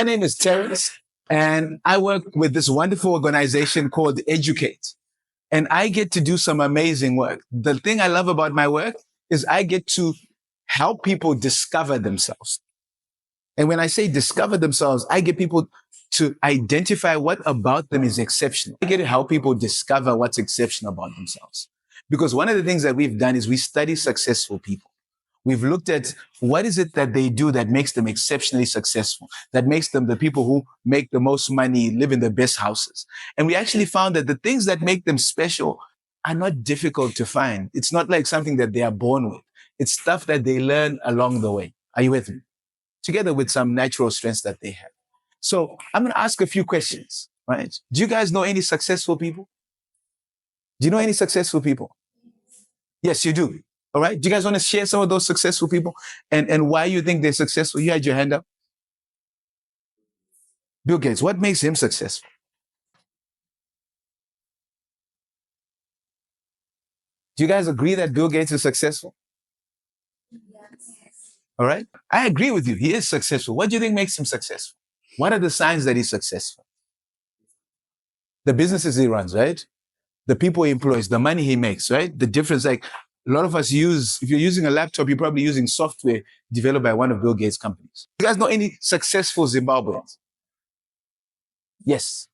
My name is Terrence, and I work with this wonderful organization called Educate. And I get to do some amazing work. The thing I love about my work is I get to help people discover themselves. And when I say discover themselves, I get people to identify what about them is exceptional. I get to help people discover what's exceptional about themselves. Because one of the things that we've done is we study successful people. We've looked at what is it that they do that makes them exceptionally successful, that makes them the people who make the most money, live in the best houses. And we actually found that the things that make them special are not difficult to find. It's not like something that they are born with. It's stuff that they learn along the way. Are you with me? Together with some natural strengths that they have. So I'm going to ask a few questions, right? Do you guys know any successful people? Do you know any successful people? Yes, you do. All right. Do you guys want to share some of those successful people and why you think they're successful? You had your hand up. Bill Gates, what makes him successful? Do you guys agree that Bill Gates is successful? Yes. All right. I agree with you. He is successful. What do you think makes him successful? What are the signs that he's successful? The businesses he runs, right? The people he employs, the money he makes, right? The difference, like a lot of us use, if you're using a laptop, you're probably using software developed by one of Bill Gates' companies. You guys know any successful Zimbabweans? Yes.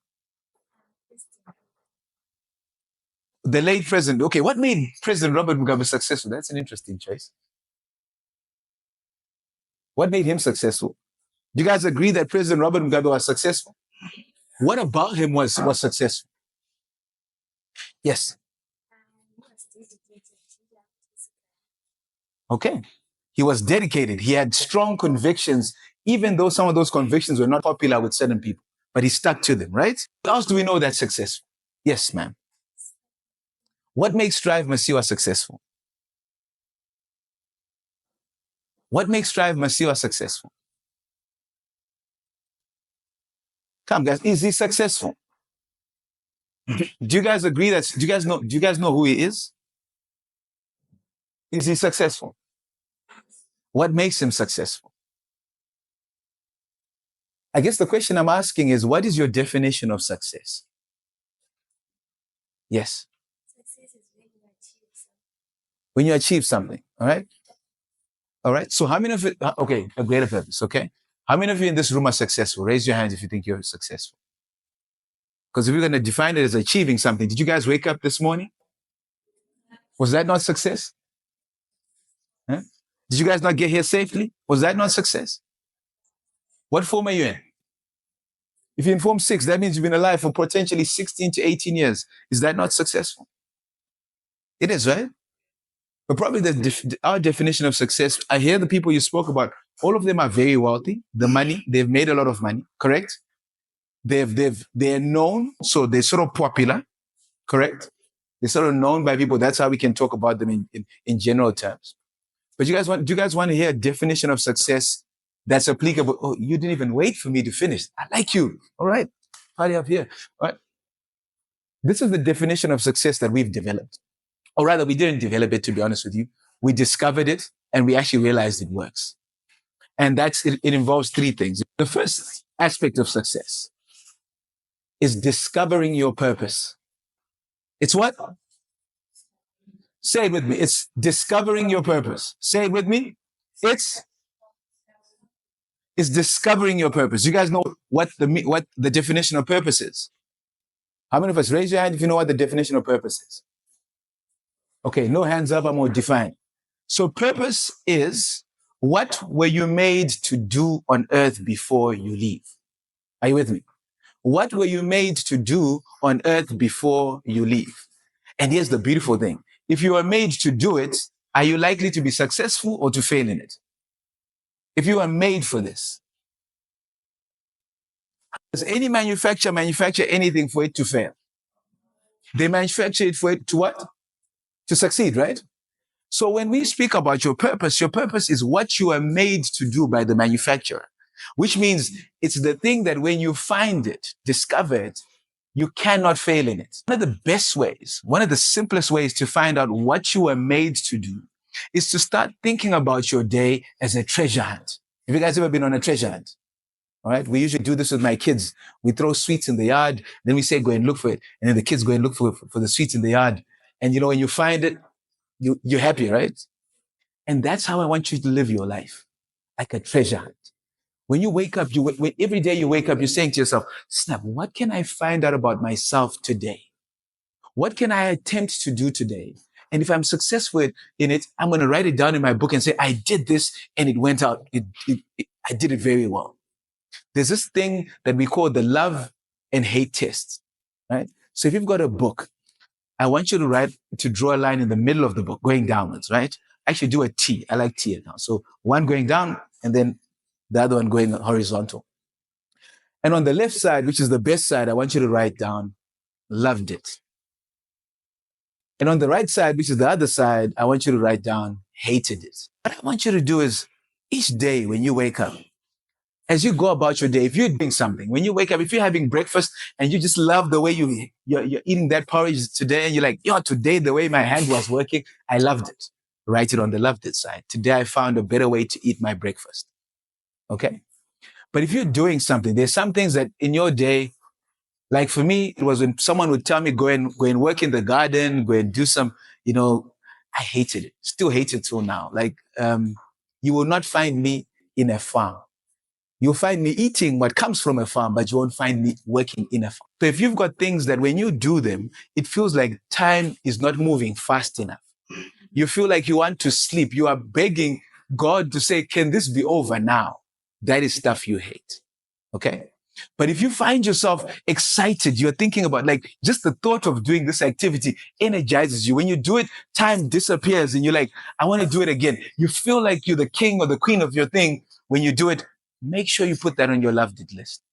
The late president. Okay, what made President Robert Mugabe successful? That's an interesting choice. What made him successful? Do you guys agree that President Robert Mugabe was successful? What about him was successful? Yes. Okay. He was dedicated. He had strong convictions, even though some of those convictions were not popular with certain people, but he stuck to them, right? What else do we know that's successful? Yes, ma'am. What makes Drive Masiyiwa successful? What makes Drive Masiyiwa successful? Come, guys, is he successful? Do you guys agree that, do you guys know who he is? Is he successful? What makes him successful? I guess the question I'm asking is, what is your definition of success? Yes. Success is when you achieve something. When you achieve something, all right? All right, so how many of you, okay, a greater purpose, okay? How many of you in this room are successful? Raise your hands if you think you're successful. Because if we're going to define it as achieving something, did you guys wake up this morning? Was that not success? Huh? Did you guys not get here safely? Was that not success? What form are you in? If you're in form 6, that means you've been alive for potentially 16 to 18 years. Is that not successful? It is, right? But probably our definition of success, I hear the people you spoke about, all of them are very wealthy. The money, they've made a lot of money, correct? They're known, so they're sort of popular, correct? They're sort of known by people. That's how we can talk about them in general terms. But do you guys want to hear a definition of success that's applicable? Oh, you didn't even wait for me to finish. I like you. All right. Party up here. All right. This is the definition of success that we've developed. Or rather, we didn't develop it, to be honest with you. We discovered it and we actually realized it works. And it involves 3 things. The first aspect of success is discovering your purpose. It's what? Say it with me. It's discovering your purpose. Say it with me. It's discovering your purpose. You guys know what the definition of purpose is? How many of us, raise your hand if you know what the definition of purpose is? Okay, no hands up, I'm going to define. So purpose is, what were you made to do on earth before you leave? Are you with me? What were you made to do on earth before you leave? And here's the beautiful thing. If you are made to do it, are you likely to be successful or to fail in it? If you are made for this. Does any manufacturer manufacture anything for it to fail? They manufacture it for it to what? To succeed, right? So when we speak about your purpose is what you are made to do by the manufacturer, which means it's the thing that when you find it, discover it, you cannot fail in it. One of the best ways, one of the simplest ways to find out what you are made to do is to start thinking about your day as a treasure hunt. Have you guys ever been on a treasure hunt? All right. We usually do this with my kids. We throw sweets in the yard. Then we say, go and look for it. And then the kids go and look for the sweets in the yard. And when you find it, you're happy, right? And that's how I want you to live your life, like a treasure hunt. When you wake up, when every day you wake up, you're saying to yourself, snap, what can I find out about myself today? What can I attempt to do today? And if I'm successful in it, I'm going to write it down in my book and say, I did this and it went out. I did it very well. There's this thing that we call the love and hate test, right? So if you've got a book, I want you to draw a line in the middle of the book going downwards, right? Actually do a T. I like T now. So one going down and then the other one going horizontal. And on the left side, which is the best side, I want you to write down, loved it. And on the right side, which is the other side, I want you to write down, hated it. What I want you to do is each day when you wake up, as you go about your day, if you're doing something, when you wake up, if you're having breakfast and you just love the way you're eating that porridge today, and you're like, today, the way my hand was working, I loved it. Write it on the loved it side. Today, I found a better way to eat my breakfast. Okay? But if you're doing something, there's some things that in your day, like for me, it was when someone would tell me, go and work in the garden, go and do some, I hated it. Still hate it till now. Like, you will not find me in a farm. You'll find me eating what comes from a farm, but you won't find me working in a farm. So if you've got things that when you do them, it feels like time is not moving fast enough. You feel like you want to sleep. You are begging God to say, can this be over now? That is stuff you hate. Okay? But if you find yourself excited, you're thinking about like just the thought of doing this activity energizes you. When you do it, time disappears and you're like, I want to do it again. You feel like you're the king or the queen of your thing when you do it. Make sure you put that on your loved it list.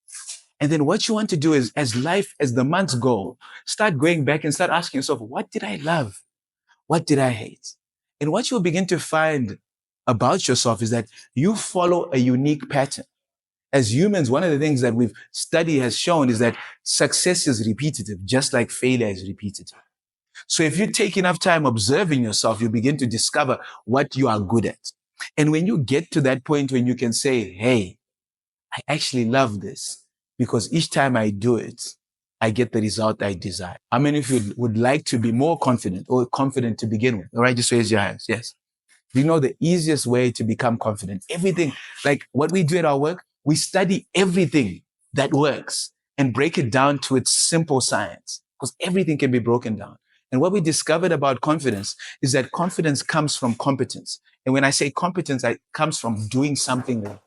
And then what you want to do is, as the months go, start going back and start asking yourself, what did I love? What did I hate? And what you'll begin to find about yourself is that you follow a unique pattern. As humans, one of the things that study has shown is that success is repetitive, just like failure is repetitive. So if you take enough time observing yourself, you begin to discover what you are good at. And when you get to that point when you can say, hey, I actually love this because each time I do it, I get the result I desire. How many of you would like to be more confident or confident to begin with? All right, just raise your hands. Yes. Do you know the easiest way to become confident? Everything, like what we do at our work, we study everything that works and break it down to its simple science because everything can be broken down. And what we discovered about confidence is that confidence comes from competence. And when I say competence, it comes from doing something well.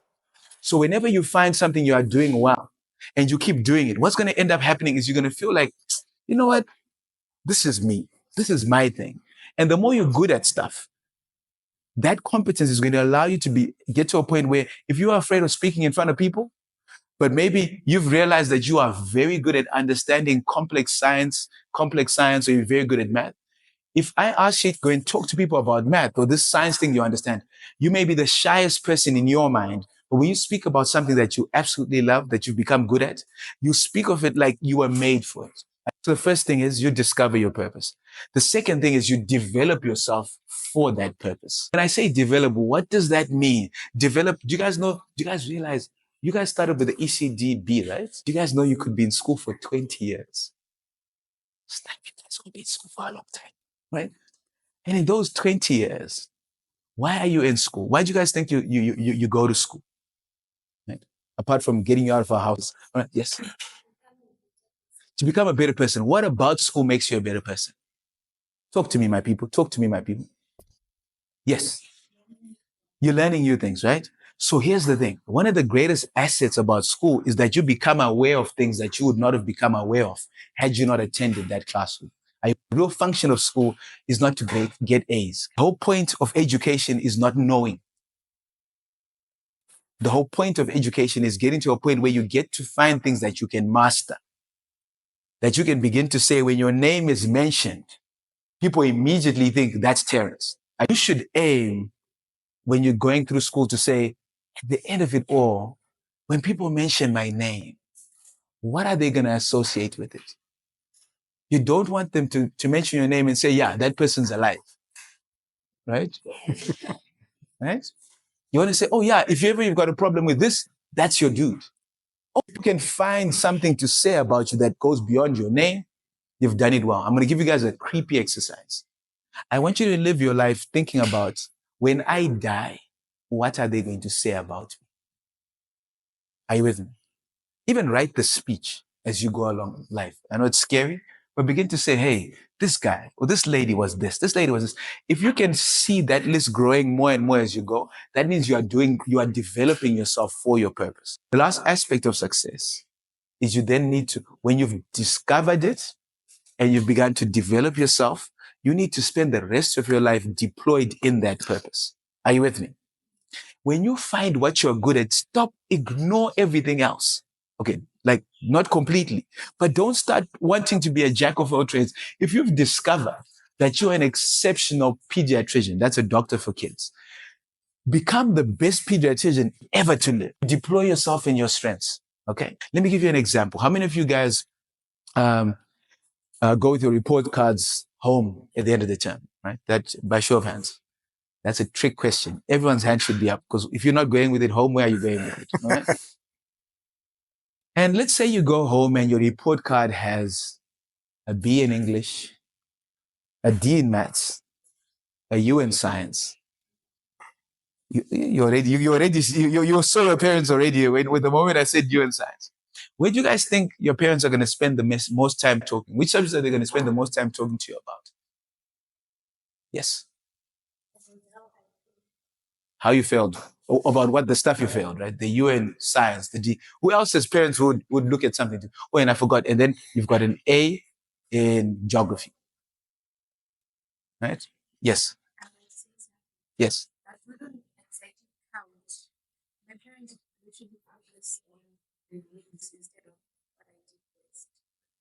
So whenever you find something you are doing well and you keep doing it, what's going to end up happening is you're going to feel like, you know what? This is me. This is my thing. And the more you're good at stuff, that competence is going to allow you to get to a point where if you are afraid of speaking in front of people, but maybe you've realized that you are very good at understanding complex science, or you're very good at math. If I ask you to go and talk to people about math or this science thing you understand, you may be the shyest person in your mind. But when you speak about something that you absolutely love, that you've become good at, you speak of it like you were made for it. So the first thing is you discover your purpose. The second thing is you develop yourself for that purpose. When I say develop, what does that mean? Develop, do you guys realize you guys started with the ECDB, right? Do you guys know you could be in school for 20 years? Snap, you guys could be in school for a long time, right? And in those 20 years, why are you in school? Why do you guys think you go to school? Right? Apart from getting you out of our house. Right? Yes. To become a better person. What about school makes you a better person? Talk to me, my people. Talk to me, my people. Yes. You're learning new things, right? So here's the thing. One of the greatest assets about school is that you become aware of things that you would not have become aware of had you not attended that classroom. A real function of school is not to get A's. The whole point of education is not knowing. The whole point of education is getting to a point where you get to find things that you can master. That you can begin to say when your name is mentioned, people immediately think that's Terrence. And you should aim when you're going through school to say, at the end of it all, when people mention my name, what are they going to associate with it? You don't want them to mention your name and say, yeah, that person's alive. Right? Right? You want to say, oh yeah, if you've got a problem with this, that's your dude. you can find something to say about you that goes beyond your name, you've done it well. I'm going to give you guys a creepy exercise. I want you to live your life thinking about, when I die, what are they going to say about me? Are you with me? Even write the speech as you go along life. I know it's scary, but begin to say, hey, this guy or this lady was this lady was this. If you can see that list growing more and more as you go, that means you are developing yourself for your purpose. The last aspect of success is you then need to, when you've discovered it and you've begun to develop yourself, you need to spend the rest of your life deployed in that purpose. Are you with me? When you find what you're good at, ignore everything else. Okay, like not completely, but don't start wanting to be a jack of all trades. If you've discovered that you're an exceptional pediatrician, that's a doctor for kids, become the best pediatrician ever to live. Deploy yourself in your strengths. Okay, let me give you an example. How many of you guys go with your report cards home at the end of the term, right? That by show of hands. That's a trick question. Everyone's hand should be up, because if you're not going with it home, where are you going with it? All right? And let's say you go home and your report card has a B in English, a D in maths, a U in science. You saw your parents already with the moment I said U in science. Where do you guys think your parents are going to spend the most time talking? Which subjects are they going to spend the most time talking to you about? Yes. How you failed, about what the stuff you failed, right? The U in science, the D. Who else as parents would look at something? Oh, and I forgot. And then you've got an A in geography, right? Yes. Yes.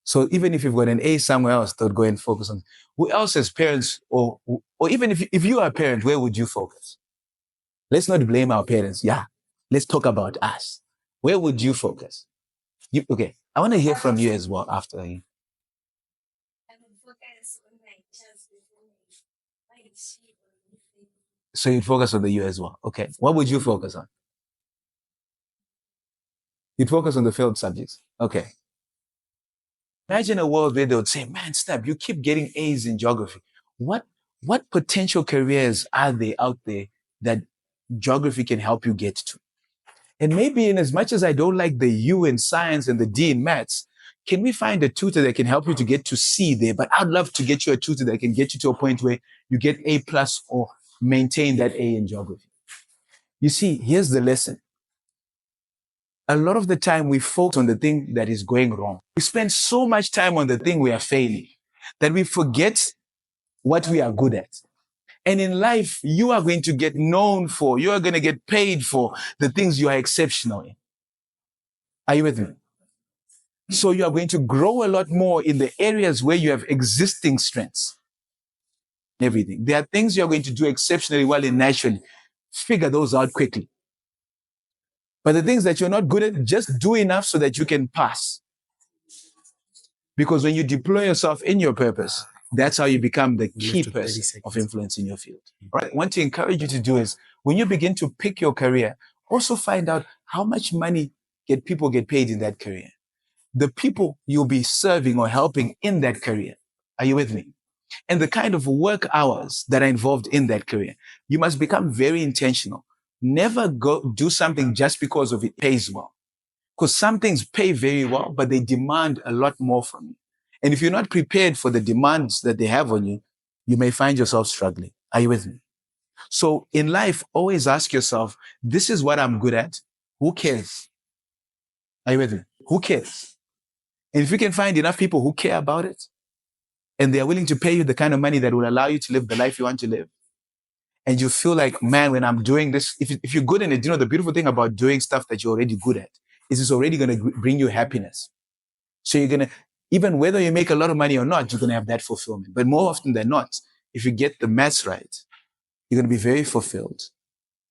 So even if you've got an A somewhere else, they'll go and focus on. Who else as parents, or even if you are a parent, where would you focus? Let's not blame our parents. Yeah. Let's talk about us. Where would you focus? Okay. I want to hear from you as well after. So you'd focus on the U as well. Okay. What would you focus on? You'd focus on the failed subjects. Okay. Imagine a world where they would say, man, Snap, you keep getting A's in geography. What potential careers are there out there that geography can help you get to? And maybe in as much as I don't like the U in science and the D in maths, can we find a tutor that can help you to get to C there? But I'd love to get you a tutor that can get you to a point where you get A plus or maintain that A in geography. You see, here's the lesson. A lot of the time we focus on the thing that is going wrong. We spend so much time on the thing we are failing that we forget what we are good at. And in life, you are going to get known for, you are going to get paid for the things you are exceptional in. Are you with me? So you are going to grow a lot more in the areas where you have existing strengths. Everything. There are things you're going to do exceptionally well in naturally. Figure those out quickly. But the things that you're not good at, just do enough so that you can pass. Because when you deploy yourself in your purpose, that's how you become the key person of influence in your field. All right. What to encourage you to do is, when you begin to pick your career, also find out how much money people get paid in that career. The people you'll be serving or helping in that career. Are you with me? And the kind of work hours that are involved in that career. You must become very intentional. Never go do something just because of it pays well. Because some things pay very well, but they demand a lot more from you. And if you're not prepared for the demands that they have on you, you may find yourself struggling. Are you with me? So in life, always ask yourself, this is what I'm good at. Who cares? Are you with me? Who cares? And if you can find enough people who care about it, and they are willing to pay you the kind of money that will allow you to live the life you want to live, and you feel like, man, when I'm doing this, if you're good in it, the beautiful thing about doing stuff that you're already good at is it's already going to bring you happiness. So you're going to, even whether you make a lot of money or not, you're going to have that fulfillment. But more often than not, if you get the maths right, you're going to be very fulfilled.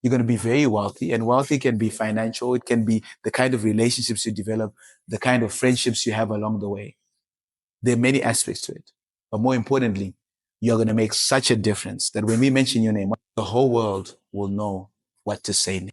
You're going to be very wealthy, and wealthy can be financial. It can be the kind of relationships you develop, the kind of friendships you have along the way. There are many aspects to it. But more importantly, you're going to make such a difference that when we mention your name, the whole world will know what to say next.